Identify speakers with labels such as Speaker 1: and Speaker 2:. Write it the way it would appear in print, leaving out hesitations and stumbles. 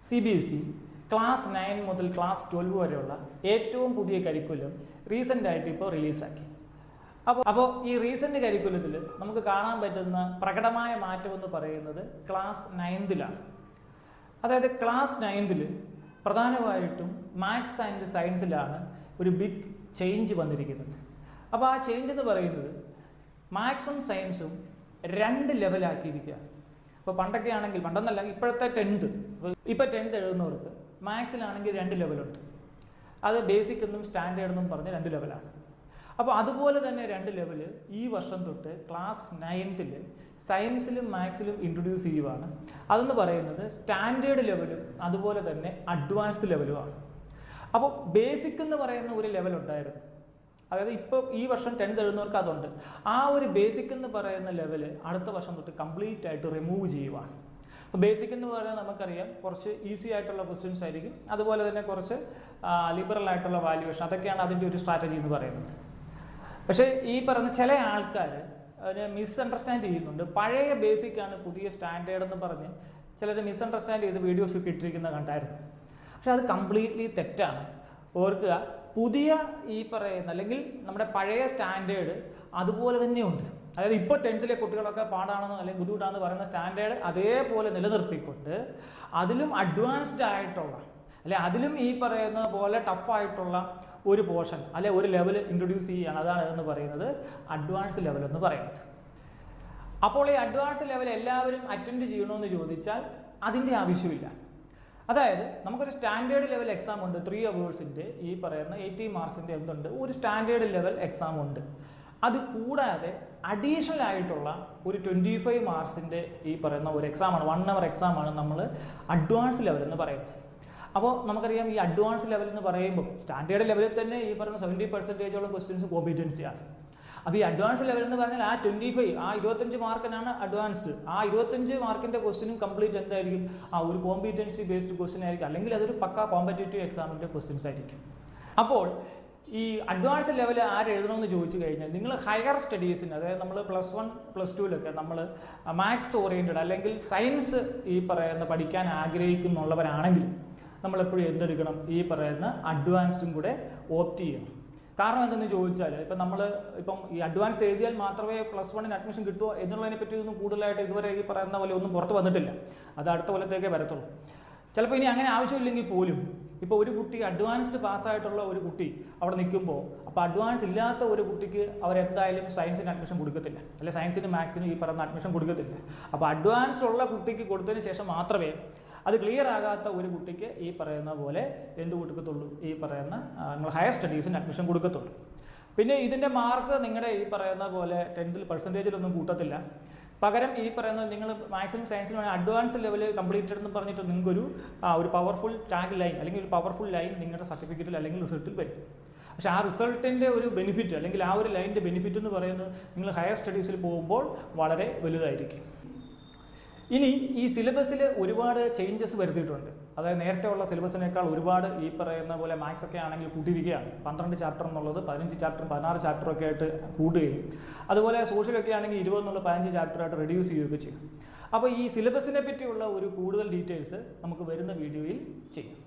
Speaker 1: CBSE class 9 മുതൽ class 12 വരെയുള്ള ഏറ്റവും പുതിയ കരിക്കുലം റീസെൻ്റ് ആയിട്ട് ഇപ്പോൾ റിലീസാക്കി. അപ്പോൾ ഈ റീസെൻ്റ് കരിക്കുലത്തിൽ നമുക്ക് കാണാൻ പറ്റുന്ന പ്രകടമായ മാറ്റം എന്ന് പറയുന്നത് ക്ലാസ് 9ലാണ്. അതായത് ക്ലാസ് 9ൽ പ്രധാനമായിട്ടും മാത്സ് ആൻഡ് സയൻസിലാണ് ഒരു ബിഗ് ചേഞ്ച് വന്നിരിക്കുന്നത്. അപ്പോൾ ആ ചേഞ്ച് എന്ന് പറയുന്നത് മാത്സും സയൻസും 2 ലെവലാക്കിയിരിക്കുകയാണ്. ഇപ്പോൾ പണ്ടൊക്കെ ആണെങ്കിൽ, പണ്ടെന്നല്ല ഇപ്പോഴത്തെ 10th, ഇപ്പോൾ 10th എഴുതുന്നവർക്ക് മാത്സിലാണെങ്കിൽ 2 ലെവലുണ്ട്. അത് ബേസിക് എന്നും സ്റ്റാൻഡേർഡ് എന്നും പറഞ്ഞ് 2 ലെവലാണ്. അപ്പോൾ അതുപോലെ തന്നെ 2 ലെവല് ഈ വർഷം തൊട്ട് ക്ലാസ് 9ൽ സയൻസിലും മാത്സിലും ഇൻട്രൊഡ്യൂസ് ചെയ്യുവാണ്. അതെന്ന് പറയുന്നത് സ്റ്റാൻഡേർഡ് ലെവലും അതുപോലെ തന്നെ അഡ്വാൻസ് ലെവലുമാണ്. അപ്പോൾ ബേസിക് എന്ന് പറയുന്ന ഒരു ലെവൽ ഉണ്ടായിരുന്നു. അതായത് ഇപ്പോൾ ഈ വർഷം 10th എഴുതുന്നവർക്ക് അതുണ്ട്. ആ ഒരു ബേസിക് എന്ന് പറയുന്ന ലെവല് അടുത്ത വർഷം തൊട്ട് കംപ്ലീറ്റ് ആയിട്ട് റിമൂവ് ചെയ്യുവാണ്. അപ്പോൾ ബേസിക് എന്ന് പറയുന്നത് നമുക്കറിയാം കുറച്ച് ഈസി ആയിട്ടുള്ള ക്വസ്റ്റ്യൻസ് ആയിരിക്കും, അതുപോലെ തന്നെ കുറച്ച് ലിബറൽ ആയിട്ടുള്ള വാല്യുവേഷൻ, അതൊക്കെയാണ് അതിൻ്റെ ഒരു സ്ട്രാറ്റജി എന്ന് പറയുന്നത്. പക്ഷേ ഈ പറയുന്ന ചില ആൾക്കാർ അതിനെ മിസ്അണ്ടർസ്റ്റാൻഡ് ചെയ്യുന്നുണ്ട്. പഴയ ബേസിക്കാണ് പുതിയ സ്റ്റാൻഡേർഡ് എന്ന് പറഞ്ഞ് ചിലർ മിസ്അണ്ടർസ്റ്റാൻഡ് ചെയ്ത് വീഡിയോസ് ഒക്കെ ഇട്ടിരിക്കുന്നത് കണ്ടായിരുന്നു. പക്ഷെ അത് കംപ്ലീറ്റ്ലി തെറ്റാണ്. ഓർക്കുക, പുതിയ ഈ പറയുന്ന അല്ലെങ്കിൽ നമ്മുടെ പഴയ സ്റ്റാൻഡേർഡ് അതുപോലെ തന്നെയുണ്ട്. അതായത് ഇപ്പോൾ 10th കുട്ടികളൊക്കെ പാടാണെന്നോ അല്ലെങ്കിൽ ബുദ്ധിമുട്ടാണെന്ന് പറയുന്ന സ്റ്റാൻഡേർഡ് അതേപോലെ നിലനിർത്തിക്കൊണ്ട് അതിലും അഡ്വാൻസ്ഡ് ആയിട്ടുള്ള അല്ലെ അതിലും ഈ പറയുന്ന പോലെ ടഫായിട്ടുള്ള ഒരു പോർഷൻ അല്ലെ ഒരു ലെവൽ ഇൻട്രൊഡ്യൂസ് ചെയ്യുകയാണ്. അതാണ് എന്ന് പറയുന്നത് അഡ്വാൻസ് ലെവൽ എന്ന് പറയുന്നത്. അപ്പോൾ ഈ അഡ്വാൻസ് ലെവൽ എല്ലാവരും അറ്റൻഡ് ചെയ്യണമെന്ന് ചോദിച്ചാൽ അതിൻ്റെ ആവശ്യമില്ല. അതായത് നമുക്കൊരു സ്റ്റാൻഡേർഡ് ലെവൽ എക്സാം ഉണ്ട്, 3 അവേഴ്സിൻ്റെ ഈ പറയുന്ന 80 മാർക്സിൻ്റെ എന്തുണ്ട്, ഒരു സ്റ്റാൻഡേർഡ് ലെവൽ എക്സാം ഉണ്ട്. അത് കൂടാതെ അഡീഷണൽ ആയിട്ടുള്ള ഒരു 25 മാർക്സിൻ്റെ ഈ പറയുന്ന ഒരു എക്സാമാണ്, 1 അവർ എക്സാമാണ് നമ്മൾ അഡ്വാൻസ് ലെവൽ എന്ന് പറയുന്നത്. അപ്പോൾ നമുക്കറിയാം ഈ അഡ്വാൻസ് ലെവൽ എന്ന് പറയുമ്പോൾ സ്റ്റാൻഡേർഡ് ലെവലിൽ തന്നെ ഈ പറയുന്ന 70% ക്വസ്റ്റ്യൻസ് കോമ്പിറ്റൻസിയാണ്. അപ്പോൾ ഈ അഡ്വാൻസ് ലെവൽ എന്ന് പറഞ്ഞാൽ ആ 25 മാർക്കിനാണ് അഡ്വാൻസ്. ആ 25 മാർക്കിൻ്റെ ക്വസ്റ്റ്യനും കംപ്ലീറ്റ് എന്തായിരിക്കും, ആ ഒരു കോമ്പിറ്റൻസി ബേസ്ഡ് ക്വസ്റ്റ്യൻ ആയിരിക്കും, അല്ലെങ്കിൽ അതൊരു പക്ക കോമ്പറ്റേറ്റീവ് എക്സാമിൻ്റെ ക്വസ്റ്റ്യൻസ് ആയിരിക്കും. അപ്പോൾ ഈ അഡ്വാൻസ് ലെവൽ ആര് എഴുതണമെന്ന് ചോദിച്ചു കഴിഞ്ഞാൽ നിങ്ങൾ ഹയർ സ്റ്റഡീസിന്, അതായത് നമ്മൾ +1 +2 നമ്മൾ മാത്സ് ഓറിയൻറ്റഡ് അല്ലെങ്കിൽ സയൻസ് ഈ പറയുന്ന പഠിക്കാൻ ആഗ്രഹിക്കുന്നുള്ളവരാണെങ്കിൽ നമ്മളെപ്പോഴും എന്തെടുക്കണം, ഈ പറയുന്ന അഡ്വാൻസും കൂടെ ഓപ്റ്റ് ചെയ്യണം. കാരണം എന്തെന്ന് ചോദിച്ചാൽ ഇപ്പം ഈ അഡ്വാൻസ് എഴുതിയാൽ മാത്രമേ +1 അഡ്മിഷൻ കിട്ടുമോ എന്നുള്ളതിനെ പറ്റി ഒന്നും കൂടുതലായിട്ട് ഇതുവരെ ഈ പറയുന്ന പോലെ ഒന്നും പുറത്ത് വന്നിട്ടില്ല. അത് അടുത്ത കൊല്ലത്തേക്കേ വരത്തുള്ളൂ. ചിലപ്പോൾ ഇനി അങ്ങനെ ആവശ്യമില്ലെങ്കിൽ പോലും ഇപ്പോൾ ഒരു കുട്ടി അഡ്വാൻസ്ഡ് പാസ്സായിട്ടുള്ള ഒരു കുട്ടി അവിടെ നിൽക്കുമ്പോൾ അപ്പോൾ അഡ്വാൻസ് ഇല്ലാത്ത ഒരു കുട്ടിക്ക് അവരെന്തായാലും സയൻസിന് അഡ്മിഷൻ കൊടുക്കത്തില്ല, അല്ലെങ്കിൽ സയൻസിനും മാത്സിനും ഈ പറയുന്ന അഡ്മിഷൻ കൊടുക്കത്തില്ല. അപ്പോൾ അഡ്വാൻസ് ഉള്ള കുട്ടിക്ക് കൊടുത്തതിന് ശേഷം മാത്രമേ അത് ക്ലിയർ ആകാത്ത ഒരു കുട്ടിക്ക് ഈ പറയുന്ന പോലെ എന്ത് കൊടുക്കത്തുള്ളൂ, ഈ പറയുന്ന നിങ്ങൾ ഹയർ സ്റ്റഡീസിന് അഡ്മിഷൻ കൊടുക്കത്തുള്ളൂ. പിന്നെ ഇതിൻ്റെ മാർക്ക് നിങ്ങളുടെ ഈ പറയുന്ന പോലെ 10th പെർസെൻറ്റേജിലൊന്നും കൂട്ടത്തില്ല. പകരം ഈ പറയുന്ന നിങ്ങൾ മാത്സിനും സയൻസിനും അഡ്വാൻസ് ലെവൽ കംപ്ലീറ്റഡ് എന്ന് പറഞ്ഞിട്ട് നിങ്ങൾക്കൊരു ഒരു പവർഫുൾ ടാഗ് ലൈൻ അല്ലെങ്കിൽ ഒരു പവർഫുൾ ലൈൻ നിങ്ങളുടെ സർട്ടിഫിക്കറ്റിൽ അല്ലെങ്കിൽ റിസൾട്ടിൽ വരും. പക്ഷേ ആ റിസൾട്ടിൻ്റെ ഒരു ബെനിഫിറ്റ് അല്ലെങ്കിൽ ആ ഒരു ലൈനിൻ്റെ ബെനിഫിറ്റ് എന്ന് പറയുന്നത് നിങ്ങൾ ഹയർ സ്റ്റഡീസിൽ പോകുമ്പോൾ വളരെ വലുതായിരിക്കും. ഇനി ഈ സിലബസിൽ ഒരുപാട് ചേഞ്ചസ് വരുത്തിയിട്ടുണ്ട്. അതായത് നേരത്തെ ഉള്ള സിലബസിനേക്കാൾ ഒരുപാട് ഈ പറയുന്ന പോലെ മാത്സ് ഒക്കെ ആണെങ്കിൽ കൂട്ടിയിരിക്കുകയാണ്. 12 ചാപ്റ്റർ എന്നുള്ളത് 15 ചാപ്റ്ററും 16 ചാപ്റ്ററും ഒക്കെ ആയിട്ട് കൂടുകയും അതുപോലെ സോഷ്യലൊക്കെ ആണെങ്കിൽ 20 എന്നുള്ള 15 ചാപ്റ്ററായിട്ട് റെഡ്യൂസ് ചെയ്യുകയൊക്കെ ചെയ്യും. അപ്പോൾ ഈ സിലബസിനെ പറ്റിയുള്ള ഒരു കൂടുതൽ ഡീറ്റെയിൽസ് നമുക്ക് വരുന്ന വീഡിയോയിൽ ചെയ്യാം.